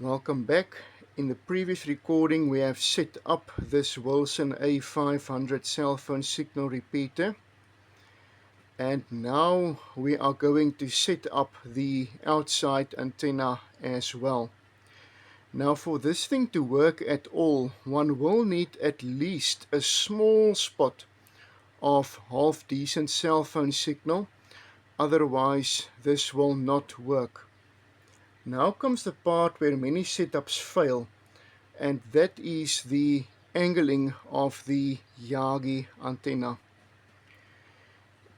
Welcome back. In the previous recording we have set up this Wilson A500 cell phone signal repeater, and now we are going to set up the outside antenna as well. Now for this thing to work at all, one will need at least a small spot of half decent cell phone signal, otherwise this will not work. Now comes the part where many setups fail, and that is the angling of the Yagi antenna.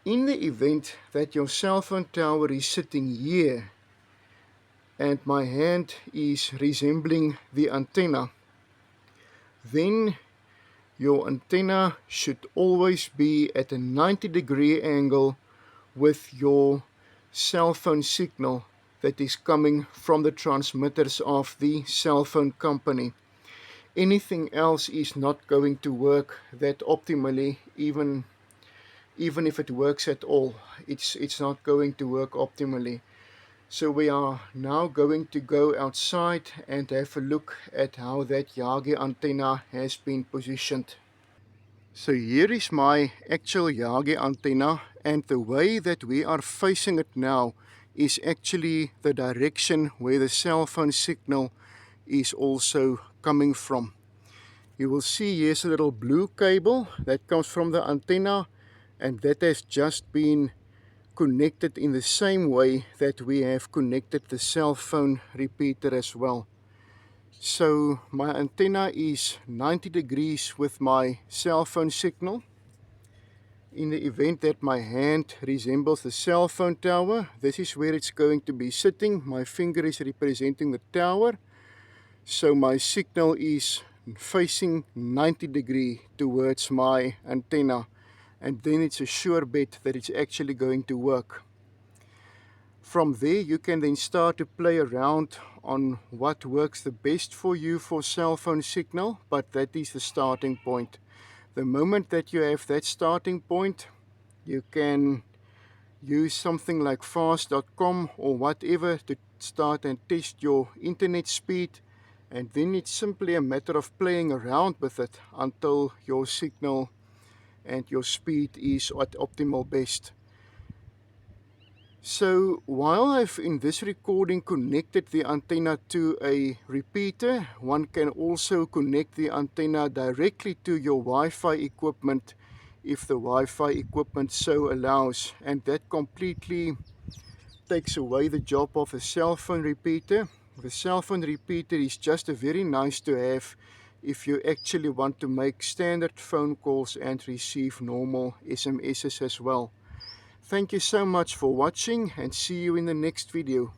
In the event that your cell phone tower is sitting here and my hand is resembling the antenna, then your antenna should always be at a 90-degree angle with your cell phone signal that is coming from the transmitters of the cell phone company. Anything else is not going to work that optimally, even if it works at all. It's not going to work optimally. So we are now going to go outside and have a look at how that Yagi antenna has been positioned. So here is my actual Yagi antenna, and the way that we are facing it now is actually the direction where the cell phone signal is also coming from. You will see here's a little blue cable that comes from the antenna, and that has just been connected in the same way that we have connected the cell phone repeater as well. So my antenna is 90 degrees with my cell phone signal. In the event that my hand resembles the cell phone tower, this is where it's going to be sitting. My finger is representing the tower. So my signal is facing 90 degree towards my antenna, and then it's a sure bet that it's actually going to work. From there you can then start to play around on what works the best for you for cell phone signal, but that is the starting point. The moment that you have that starting point, you can use something like fast.com or whatever to start and test your internet speed, and then it's simply a matter of playing around with it until your signal and your speed is at optimal best. So while I've in this recording connected the antenna to a repeater, one can also connect the antenna directly to your Wi-Fi equipment if the Wi-Fi equipment so allows, and that completely takes away the job of a cell phone repeater. The cell phone repeater is just a very nice to have if you actually want to make standard phone calls and receive normal SMSs as well. Thank you so much for watching, and see you in the next video.